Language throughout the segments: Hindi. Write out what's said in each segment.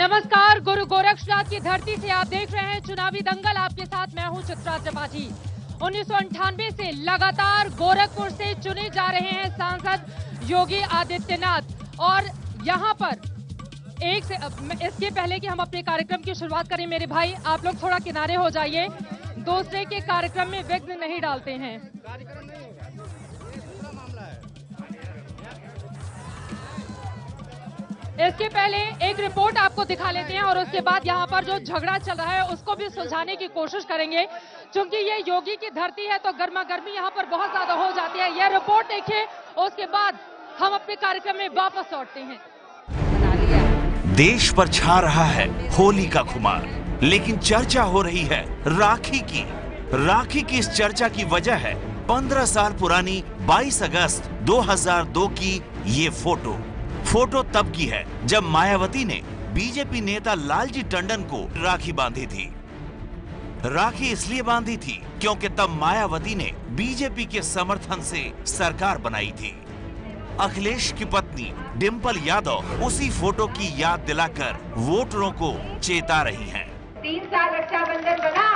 नमस्कार, गुरु गोरक्षनाथ की धरती से आप देख रहे हैं चुनावी दंगल। आपके साथ मैं हूं चित्रा त्रिपाठी। 1998 से लगातार गोरखपुर से चुने जा रहे हैं सांसद योगी आदित्यनाथ। और यहां पर इसके पहले कि हम अपने कार्यक्रम की शुरुआत करें, मेरे भाई आप लोग थोड़ा किनारे हो जाइए। दूसरे के कार्यक्रम में विघ्न नहीं डालते हैं। इसके पहले एक रिपोर्ट आपको दिखा लेते हैं और उसके बाद यहाँ पर जो झगड़ा चल रहा है उसको भी सुलझाने की कोशिश करेंगे। क्योंकि ये योगी की धरती है तो गर्मा गर्मी यहाँ पर बहुत ज्यादा हो जाती है। यह रिपोर्ट देखिए, उसके बाद हम अपने कार्यक्रम में वापस लौटते हैं। देश पर छा रहा है होली का खुमार, लेकिन चर्चा हो रही है राखी की। राखी की इस चर्चा की वजह है 15 साल पुरानी 22 अगस्त 2002 की ये फोटो तब की है जब मायावती ने बीजेपी नेता लालजी टंडन को राखी बांधी थी। राखी इसलिए बांधी थी क्योंकि तब मायावती ने बीजेपी के समर्थन से सरकार बनाई थी। अखिलेश की पत्नी डिंपल यादव उसी फोटो की याद दिलाकर वोटरों को चेता रही हैं। 3 साल रक्षाबंधन बना,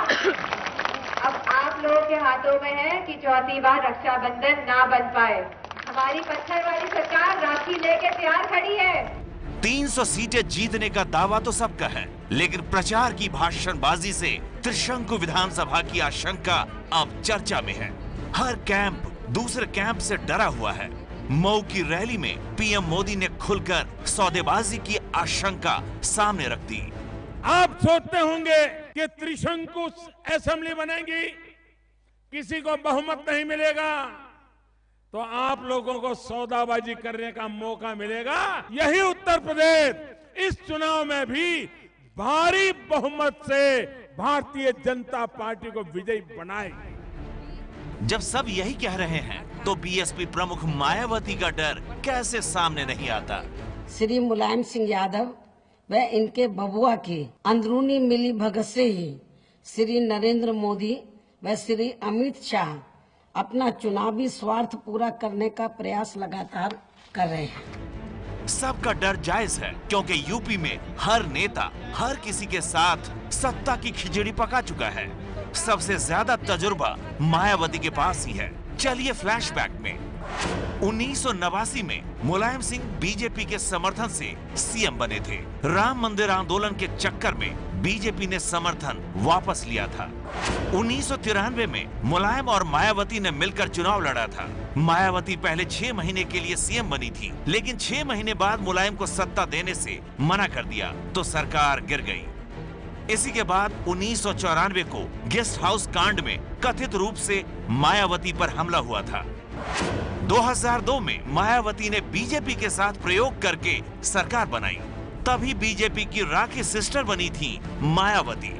अब आप लोगों के हाथों में है कि चौथी बार रक्षाबंधन ना बन पाए। हमारी पत्थर वाली सरकार राखी लेके तैयार खड़ी है। 300 सीटें जीतने का दावा तो सबका है, लेकिन प्रचार की भाषणबाजी से त्रिशंकु विधानसभा की आशंका अब चर्चा में है। हर कैंप दूसरे कैंप से डरा हुआ है। मऊ की रैली में पीएम मोदी ने खुलकर सौदेबाजी की आशंका सामने रख दी। आप सोचते होंगे कि त्रिशंकु असेंबली बनेगी, किसी को बहुमत नहीं मिलेगा, तो आप लोगों को सौदाबाजी करने का मौका मिलेगा। यही उत्तर प्रदेश इस चुनाव में भी भारी बहुमत से भारतीय जनता पार्टी को विजयी बनाएगी। जब सब यही कह रहे हैं तो बीएसपी प्रमुख मायावती का डर कैसे सामने नहीं आता। श्री मुलायम सिंह यादव व इनके बबुआ की अंदरूनी मिली भगत से ही श्री नरेंद्र मोदी व श्री अमित शाह अपना चुनावी स्वार्थ पूरा करने का प्रयास लगातार कर रहे हैं। सबका डर जायज है, क्योंकि यूपी में हर नेता हर किसी के साथ सत्ता की खिचड़ी पका चुका है। सबसे ज्यादा तजुर्बा मायावती के पास ही है। चलिए फ्लैशबैक में 1989 में मुलायम सिंह बीजेपी के समर्थन से सीएम बने थे। राम मंदिर आंदोलन के चक्कर में बीजेपी ने समर्थन वापस लिया था। 1993 में मुलायम और मायावती ने मिलकर चुनाव लड़ा था। मायावती पहले 6 महीने के लिए सीएम बनी थी, लेकिन 6 महीने बाद मुलायम को सत्ता देने से मना कर दिया तो सरकार गिर गई। इसी के बाद 1994 को गेस्ट हाउस कांड में कथित रूप से मायावती पर हमला हुआ था। 2002 में मायावती ने बीजेपी के साथ प्रयोग करके सरकार बनाई। तभी बीजेपी की राखी सिस्टर बनी थी मायावती।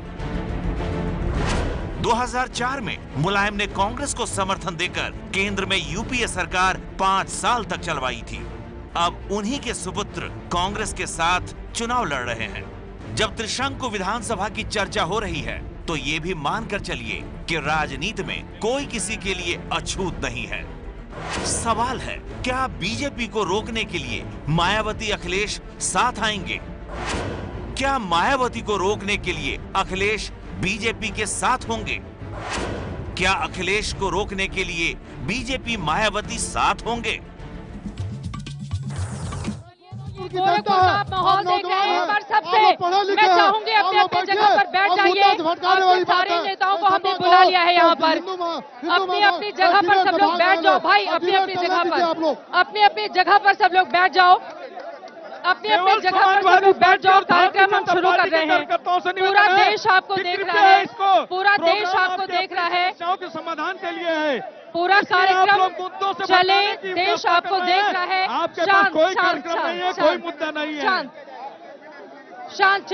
2004 में मुलायम ने कांग्रेस को समर्थन देकर केंद्र में यूपीए सरकार 5 साल तक चलवाई थी। अब उन्हीं के सुपुत्र कांग्रेस के साथ चुनाव लड़ रहे हैं। जब त्रिशंकु विधानसभा की चर्चा हो रही है तो ये भी मानकर चलिए कि राजनीति में कोई किसी के लिए अछूत नहीं है। सवाल है, क्या बीजेपी को रोकने के लिए मायावती अखिलेश साथ आएंगे? क्या मायावती को रोकने के लिए अखिलेश बीजेपी के साथ होंगे? क्या अखिलेश को रोकने के लिए बीजेपी मायावती साथ होंगे? माहौल देख रहे हैं पर सबसे मैं चाहूंगी अपने अपने जगह पर बैठ जाइए। और सारे नेताओं को हमने बुला लिया है यहाँ पर। अपनी अपनी जगह पर सब लोग बैठ जाओ भाई, अपनी अपनी जगह पर, अपनी अपनी जगह पर सब लोग बैठ जाओ, अपनी अपनी जगह पर सब लोग बैठ जाओ। कार्यक्रम हम शुरू कर रहे हैं। पूरा देश आपको देख रहा है, पूरा देश आपको देख रहा है। समाधान के लिए है पूरा कार्यक्रम चले, देश आपको देख रहा है। शांत शांत शांत कोई मुद्दा नहीं है। शांत शांत।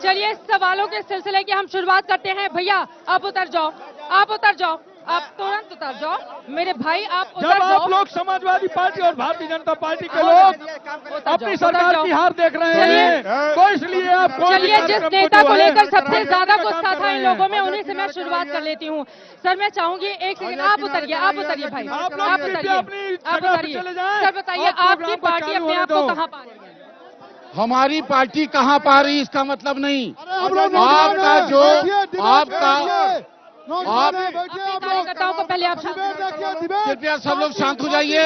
चलिए सवालों के सिलसिले की हम शुरुआत करते हैं। भैया आप उतर जाओ, आप उतर जाओ, आप तुरंत उतर जाओ मेरे भाई, आप उतर जाओ। आप लोग समाजवादी पार्टी और भारतीय जनता पार्टी के लोग अपनी सरकार की हार देख रहे हैं, तो इसलिए आप चलिए जिस नेता को लेकर सबसे ज्यादा गुस्सा था इन लोगों में, उन्हीं से मैं शुरुआत कर लेती हूँ। सर मैं चाहूंगी एक सेकंड, आप उतरिए भाई, आप उतरिए। सर बताइए आपकी पार्टी अपने आप को कहाँ पा रही है? हमारी पार्टी कहाँ पा रही इसका मतलब नहीं। आपका जो आपका कार्यकर्ताओं को पहले आप कृपया सब लोग शांत हो जाइए,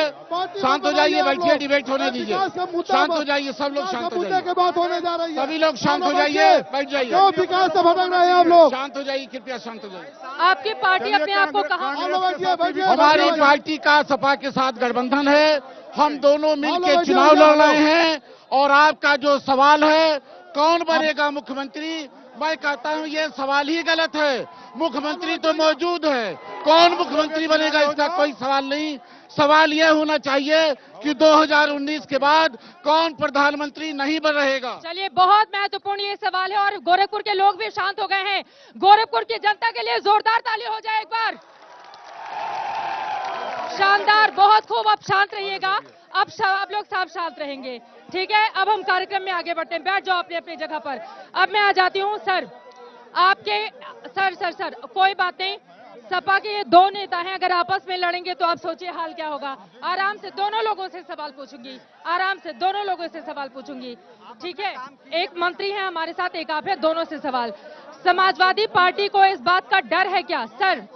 शांत हो जाइए, बैठिए, डिबेट होने दीजिए, शांत हो जाइए, सब लोग शांत हो जाइए, बात होने जा रही है, सभी लोग शांत हो जाइए, बैठ जाइए, क्यों विकास से भटक रहे हैं आप लोग, शांत हो जाइए, कृपया शांत हो जाइए। आपकी पार्टी अपने आप को कहाँ, हमारी पार्टी का सपा के साथ गठबंधन है, हम दोनों मिलकर चुनाव लड़ रहे हैं। और आपका जो सवाल है कौन बनेगा मुख्यमंत्री, मैं कहता हूं ये सवाल ही गलत है। मुख्यमंत्री तो मौजूद है, कौन मुख्यमंत्री बनेगा इसका कोई सवाल नहीं। सवाल यह होना चाहिए कि 2019 के बाद कौन प्रधानमंत्री नहीं बन रहेगा। चलिए, बहुत महत्वपूर्ण ये सवाल है और गोरखपुर के लोग भी शांत हो गए हैं। गोरखपुर की जनता के लिए जोरदार ताली हो जाए एक बार। शानदार, बहुत खूब। अब शांत रहिएगा, अब आप लोग सब शांत रहेंगे, ठीक है। अब हम कार्यक्रम में आगे बढ़ते हैं, बैठ जाओ अपनी अपनी जगह पर। अब मैं आ जाती हूँ सर, आपके सर कोई बात नहीं, सपा के ये दो नेता हैं, अगर आपस में लड़ेंगे तो आप सोचिए हाल क्या होगा। आराम से दोनों लोगों से सवाल पूछूंगी, आराम से दोनों लोगों से सवाल पूछूंगी, ठीक है। एक मंत्री है हमारे साथ, एक आप है, दोनों से सवाल। समाजवादी पार्टी को इस बात का डर है क्या सर,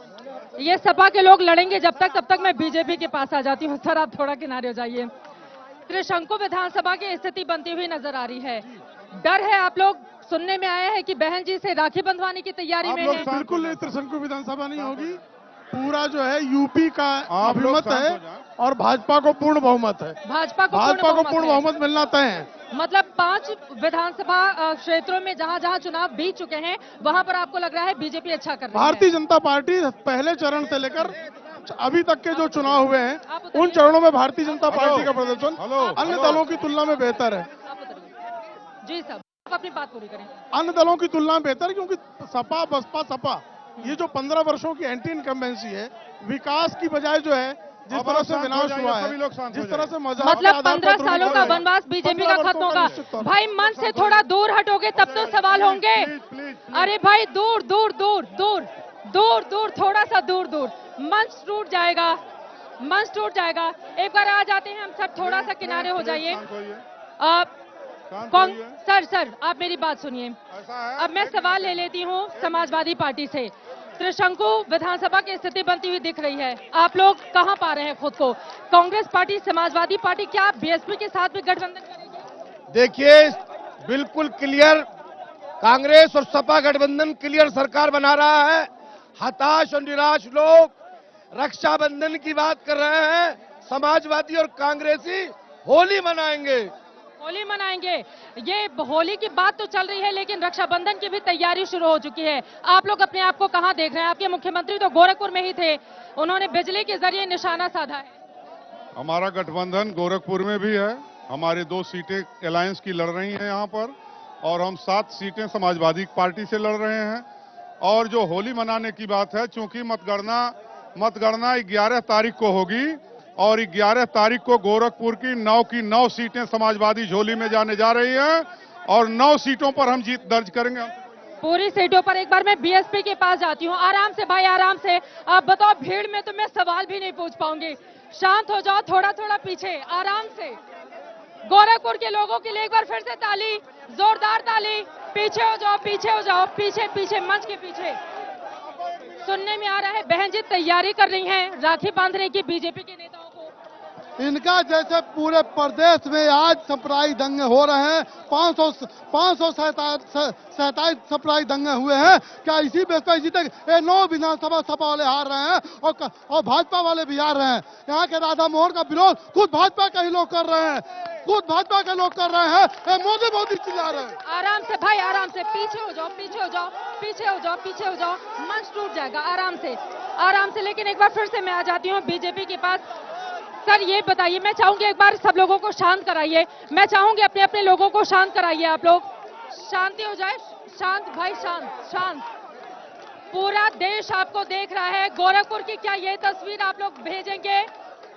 ये सपा के लोग लड़ेंगे जब तक, तब तक मैं बीजेपी के पास आ जाती हूँ। सर आप थोड़ा किनारे हो जाइए। त्रिशंकु विधानसभा की स्थिति बनती हुई नजर आ रही है, डर है आप लोग, सुनने में आया है कि बहन जी से राखी बंधवाने की तैयारी में है। बिल्कुल नहीं, त्रिशंकु विधानसभा नहीं होगी, पूरा जो है यूपी का अभिमत है और भाजपा को पूर्ण बहुमत है, भाजपा को पूर्ण बहुमत मिलना तय है। मतलब 5 विधानसभा क्षेत्रों में जहां जहां चुनाव बीत चुके हैं वहां पर आपको लग रहा है बीजेपी अच्छा कर रही है। भारतीय जनता पार्टी पहले चरण से लेकर अभी तक के जो चुनाव हुए हैं उन चरणों में भारतीय जनता पार्टी का प्रदर्शन अन्य दलों की तुलना में बेहतर है। जी साहब, आप अपनी बात पूरी करें। अन्य दलों की तुलना में बेहतर, क्योंकि सपा बसपा सपा ये जो 15 वर्षों की एंटी इनकम्बेंसी है, विकास की बजाय जो है जिस तरह से विनाश हुआ है, जिस तरह से मतलब 15 सालों का वनवास बीजेपी का खत्म होगा। भाई मन से थोड़ा दूर हटोगे तब तो सवाल होंगे। अरे भाई दूर दूर दूर दूर दूर दूर, थोड़ा सा दूर दूर, मंच टूट जाएगा, मंच टूट जाएगा। एक बार आ जाते हैं हम सब, थोड़ा सा किनारे हो जाइए। कौन सर आप मेरी बात सुनिए। अब मैं सवाल ले लेती हूँ समाजवादी पार्टी से। त्रिशंकु विधानसभा की स्थिति बनती हुई दिख रही है, आप लोग कहां पा रहे हैं खुद को? कांग्रेस पार्टी, समाजवादी पार्टी, क्या आप बीएसपी के साथ भी गठबंधन करेंगे? देखिए, बिल्कुल क्लियर, कांग्रेस और सपा गठबंधन क्लियर सरकार बना रहा है। हताश और निराश लोग रक्षाबंधन की बात कर रहे हैं, समाजवादी और कांग्रेसी होली मनाएंगे, होली मनाएंगे। ये होली की बात तो चल रही है, लेकिन रक्षाबंधन की भी तैयारी शुरू हो चुकी है। आप लोग अपने आप को कहां देख रहे हैं? आपके मुख्यमंत्री तो गोरखपुर में ही थे, उन्होंने बिजली के जरिए निशाना साधा है। हमारा गठबंधन गोरखपुर में भी है, हमारी 2 सीटें अलायंस की लड़ रही हैं यहाँ पर, और हम 7 सीटें समाजवादी पार्टी से लड़ रहे हैं। और जो होली मनाने की बात है, चूंकि मतगणना 11 तारीख को होगी और 11 तारीख को गोरखपुर की 9 सीटें समाजवादी झोली में जाने जा रही हैं और 9 सीटों पर हम जीत दर्ज करेंगे। पूरी सीटों पर। एक बार मैं बीएसपी के पास जाती हूँ। आराम से भाई, आराम से। आप बताओ, भीड़ में तो मैं सवाल भी नहीं पूछ पाऊंगी। शांत हो जाओ, थोड़ा थोड़ा पीछे, आराम से। गोरखपुर के लोगों के लिए एक बार फिर से ताली, जोरदार ताली। पीछे हो जाओ, पीछे हो जाओ, पीछे पीछे, मंच के पीछे। सुनने में आ रहा है बहन जी तैयारी कर रही हैं राखी बांधने की बीजेपी के नेताओं को। इनका जैसे पूरे प्रदेश में आज सांप्रदायिक दंगे हो रहे हैं, 527 सांप्रदायिक दंगे हुए हैं, क्या इसी बेस पर इसी तक 9 विधानसभा सपा वाले हार रहे हैं और भाजपा वाले भी हार रहे हैं। यहाँ के राधा मोहन का विरोध खुद भाजपा के ही लोग कर रहे हैं, खुद भाजपा के लोग कर रहे हैं। मोदी चिल्ला रहे हैं। आराम से भाई, आराम से। पीछे हो जाओ, पीछे हो जाओ, पीछे हो जाओ, पीछे हो जाओ, मंच टूट जाएगा। आराम से, आराम से। लेकिन एक बार फिर से मैं आ जाती हूँ बीजेपी के पास। सर ये बताइए, मैं चाहूंगी एक बार सब लोगों को शांत कराइए, मैं चाहूंगी अपने अपने लोगों को शांत कराइए। आप लोग शांति हो जाए, शांत भाई, शांत शांत। पूरा देश आपको देख रहा है। गोरखपुर की क्या ये तस्वीर आप लोग भेजेंगे?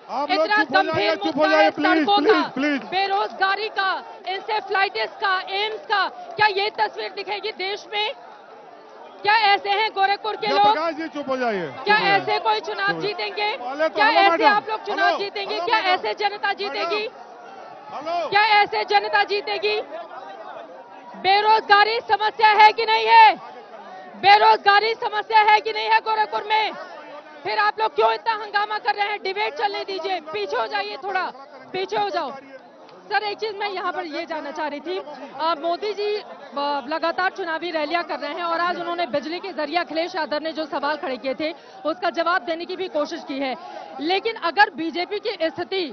इतना गंभीर मुद्दा है सड़कों का, बेरोजगारी का, इंसेफ्लाइटिस का, एम्स का, क्या ये तस्वीर दिखेगी देश में? क्या ऐसे हैं गोरखपुर के लोग? चुप हो जाइए। क्या ऐसे कोई चुनाव जीतेंगे? क्या ऐसे आप लोग चुनाव जीतेंगे? क्या ऐसे जनता जीतेगी? क्या ऐसे जनता जीतेगी? बेरोजगारी समस्या है कि नहीं है? बेरोजगारी समस्या है कि नहीं है गोरखपुर में? फिर आप लोग क्यों इतना हंगामा कर रहे हैं? डिबेट चलने दीजिए, पीछे हो जाइए, थोड़ा पीछे हो जाओ। सर एक चीज मैं यहाँ पर ये जानना चाह रही थी, मोदी जी लगातार चुनावी रैलियां कर रहे हैं और आज उन्होंने बिजली के जरिए अखिलेश यादव ने जो सवाल खड़े किए थे उसका जवाब देने की भी कोशिश की है, लेकिन अगर बीजेपी की स्थिति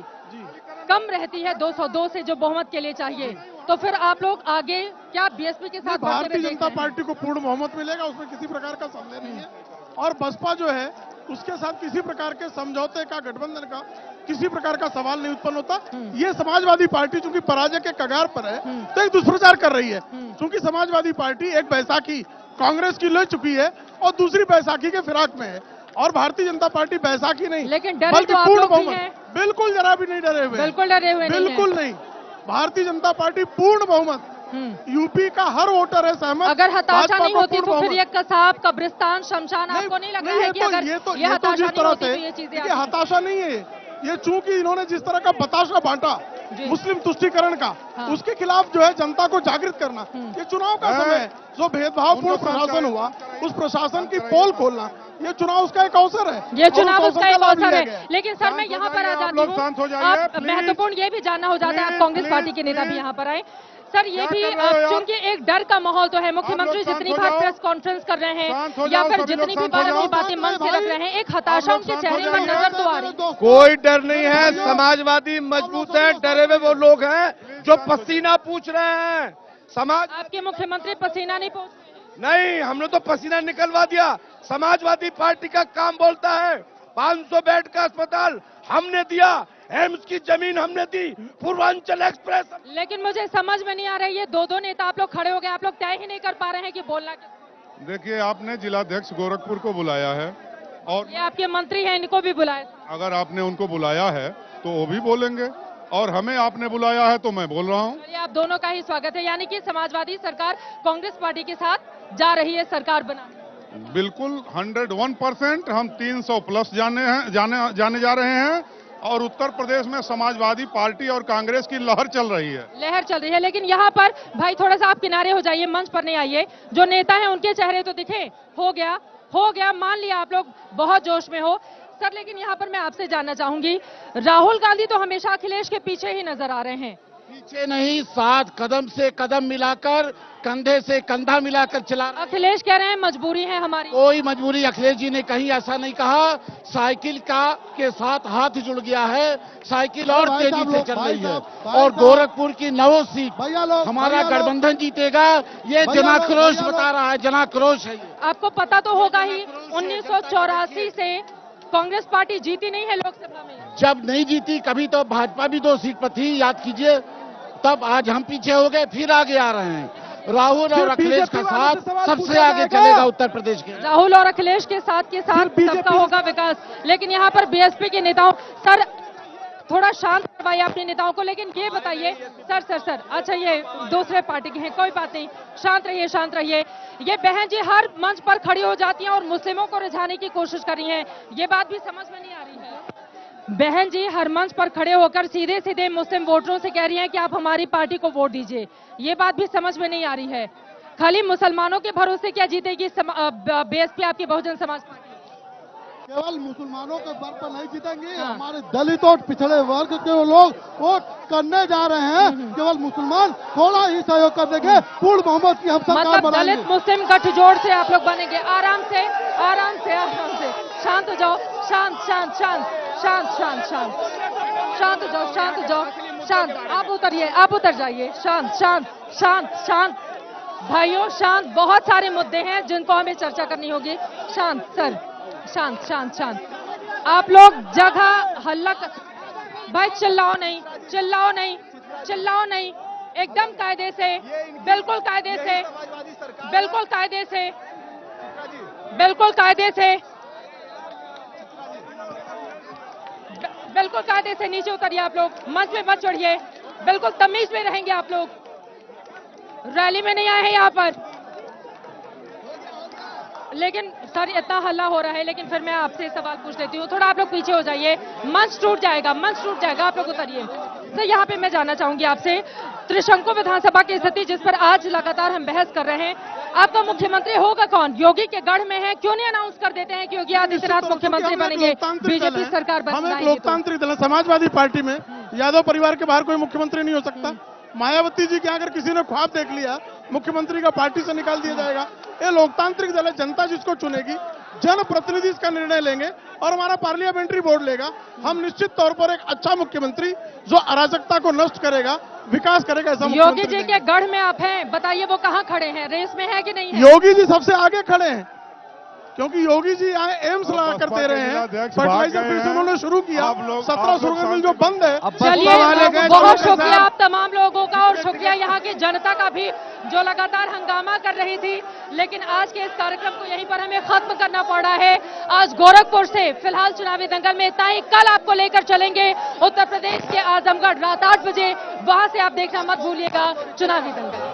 कम रहती है 202 से जो बहुमत के लिए चाहिए, तो फिर आप लोग आगे क्या बीएसपी के साथ? भारतीय जनता पार्टी को पूर्ण बहुमत मिलेगा, उसमें किसी प्रकार का संदेह नहीं है। और बसपा जो है उसके साथ किसी प्रकार के समझौते का, गठबंधन का किसी प्रकार का सवाल नहीं उत्पन्न होता। ये समाजवादी पार्टी चूंकि पराजय के कगार पर है तो एक दुष्प्रचार कर रही है, क्योंकि समाजवादी पार्टी एक बैसाखी कांग्रेस की ले चुकी है और दूसरी बैसाखी के फिराक में है, और भारतीय जनता पार्टी बैसाखी नहीं लेकिन डरे बल्कि तो आप पूर्ण लोग भी बहुमत। हैं। बिल्कुल जरा भी नहीं डरे हुए, बिल्कुल डरे हुए नहीं बिल्कुल नहीं। भारतीय जनता पार्टी पूर्ण बहुमत, यूपी का हर वोटर है सहमत। अगर हताशा भाजपा नहीं को होती पूर्ण तो फिर बहुमत। ये कसाब, कब्रिस्तान, शमशान आपको नहीं लग रहा है कि अगर ये हताशा नहीं होती तो ये चीजें ये हताशा नहीं है, ये चूंकि इन्होंने जिस तरह का बताशा बांटा मुस्लिम तुष्टीकरण का, उसके खिलाफ जो है जनता को जागृत करना, ये चुनाव का समय है। जो भेदभावपूर्ण प्रशासन हुआ उस प्रशासन की पोल खोलना, ये चुनाव उसका एक अवसर है। ये चुनाव और उसका एक लाभ अवसर लिया है। गया है। लेकिन सर मैं यहाँ पर आ जाती हूँ, आप महत्वपूर्ण ये भी जानना हो जाता है, आप कांग्रेस पार्टी के नेता भी यहाँ पर आए। सर ये भी चूंकि एक डर का माहौल तो है, मुख्यमंत्री जितनी बार प्रेस कॉन्फ्रेंस कर रहे हैं या फिर जितनी भी बार अपनी बातें मन से रख रहे हैं, एक हताशा उनके चेहरे पर नजर तो आ रही। कोई डर नहीं है, समाजवादी मजबूत है, डरे हुए वो लोग हैं जो पसीना पूछ रहे हैं। समाज आपके मुख्यमंत्री पसीना नहीं पहुंच नहीं, हमने तो पसीना निकलवा दिया। समाजवादी पार्टी का काम बोलता है, 500 बेड का अस्पताल हमने दिया, एम्स की जमीन हमने दी, पूर्वांचल एक्सप्रेस। लेकिन मुझे समझ में नहीं आ रहा है, ये दो नेता आप लोग खड़े हो गए, आप लोग तय ही नहीं कर पा रहे हैं कि बोलना क्या। देखिए, आपने जिलाध्यक्ष गोरखपुर को बुलाया है और ये आपके मंत्री हैं, इनको भी बुलाया। अगर आपने उनको बुलाया है तो वो भी बोलेंगे, और हमें आपने बुलाया है तो मैं बोल रहा हूँ। ये आप दोनों का ही स्वागत है, यानी कि समाजवादी सरकार कांग्रेस पार्टी के साथ जा रही है सरकार बनाने। बिल्कुल 101% हम 300 प्लस जाने जा रहे हैं, और उत्तर प्रदेश में समाजवादी पार्टी और कांग्रेस की लहर चल रही है। लहर चल रही है, लेकिन यहाँ पर भाई थोड़ा सा आप किनारे हो जाइए, मंच पर नहीं आइए। जो नेता हैं उनके चेहरे तो दिखे, हो गया, मान लिया आप लोग बहुत जोश में हो सर। लेकिन यहाँ पर मैं आपसे जानना चाहूंगी, राहुल गांधी तो हमेशा अखिलेश के पीछे ही नजर आ रहे हैं। पीछे नहीं, साथ कदम से कदम मिलाकर, कंधे से कंधा मिलाकर चला। अखिलेश कह रहे हैं मजबूरी है हमारी। कोई मजबूरी अखिलेश जी ने कहीं ऐसा नहीं कहा। साइकिल का के साथ हाथ जुड़ गया है, साइकिल और तेजी से चल रही है, और गोरखपुर की 9 सीट हमारा गठबंधन जीतेगा। ये जनाक्रोश बता रहा है, जनाक्रोश है। आपको पता तो होगा ही, 1984 से कांग्रेस पार्टी जीती नहीं है लोकसभा में। जब नहीं जीती कभी तो भाजपा भी 2 सीट पर थी, याद कीजिए। तब आज हम पीछे हो गए, फिर आगे आ रहे हैं। राहुल और अखिलेश का साथ सबसे आगे चलेगा उत्तर प्रदेश के। राहुल और अखिलेश के साथ सबका होगा विकास। लेकिन यहाँ पर बीएसपी के नेताओं, सर थोड़ा शांत करवाइए अपने नेताओं को। लेकिन ये बताइए सर, अच्छा ये दूसरे पार्टी के हैं, कोई बात नहीं, शांत रहिए। ये बहन जी हर मंच पर खड़ी हो जाती हैं और मुस्लिमों को रिझाने की कोशिश कर रही हैं, ये बात भी समझ में नहीं आ रही है। बहन जी हर मंच पर खड़े होकर सीधे मुस्लिम वोटरों से कह रही हैं कि आप हमारी पार्टी को वोट दीजिए, ये बात भी समझ में नहीं आ रही है। खाली मुसलमानों के भरोसे क्या जीतेगी बीएसपी, आपकी बहुजन समाज पार्टी? केवल मुसलमानों के बल पर नहीं जीतेंगे, हमारे दलित और पिछड़े वर्ग के लोग वोट करने जा रहे हैं। केवल मुसलमान थोड़ा ही सहयोग कर देंगे, पूर्ण बहुमत की हम सरकार मतलब बनाएंगे। दलित मुस्लिम गठजोड़ से आप लोग बनेंगे। आराम से शांत हो जाओ, शांत हो जाओ। आप उतर जाइए। शांत भाइयों, शांत। बहुत सारे मुद्दे हैं जिनको हमें चर्चा करनी होगी। शांत सर, शांत। आप लोग जगह हल्ला भाई, चिल्लाओ नहीं, एकदम कायदे से, बिल्कुल कायदे से नीचे उतरिए। आप लोग मंच में मत चढ़िए, बिल्कुल तमीज में रहेंगे आप लोग। रैली में नहीं आए हैं यहाँ पर। लेकिन सर इतना हल्ला हो रहा है, लेकिन फिर मैं आपसे सवाल पूछ लेती हूँ, थोड़ा आप लोग पीछे हो जाइए, मंच टूट जाएगा, आप लोग उतरिए। सबसे यहाँ पे मैं जानना चाहूंगी आपसे, त्रिशंकु विधानसभा की स्थिति जिस पर आज लगातार हम बहस कर रहे हैं, आपका मुख्यमंत्री होगा कौन? योगी के गढ़ में है, क्यों नहीं अनाउंस कर देते हैं कि योगी आदित्यनाथ मुख्यमंत्री बनेंगे, बीजेपी सरकार हम एक बनाएगी? लोकतांत्रिक दल है। समाजवादी पार्टी में यादव परिवार के बाहर कोई मुख्यमंत्री नहीं हो सकता। मायावती जी के अगर किसी ने ख्वाब देख लिया मुख्यमंत्री का पार्टी से निकाल दिया जाएगा, ये लोकतांत्रिक दल है। जनता जिसको चुनेगी, जनप्रतिनिधि इसका निर्णय लेंगे और हमारा पार्लियामेंट्री बोर्ड लेगा। हम निश्चित तौर पर एक अच्छा मुख्यमंत्री जो अराजकता को नष्ट करेगा, विकास करेगा, ऐसा योगी जी के गढ़ में आप हैं, बताइए वो कहाँ खड़े हैं, रेस में है कि नहीं है? योगी जी सबसे आगे खड़े हैं, क्योंकि योगी जी यहाँ एम्स लगा कर दे रहे हैं। फर्टिलाइजर फिर से उन्होंने शुरू किया, 17 शुगर मिल जो बंद है। चलिए, बहुत शुक्रिया आप तमाम लोगों का और शुक्रिया यहाँ की जनता का भी जो लगातार हंगामा कर रही थी। लेकिन आज के इस कार्यक्रम को यहीं पर हमें खत्म करना पड़ा है। आज गोरखपुर से फिलहाल चुनावी दंगल में इतना ही। कल आपको लेकर चलेंगे उत्तर प्रदेश के आजमगढ़ रात 8 बजे, वहां से आप देखना मत भूलिएगा चुनावी दंगल।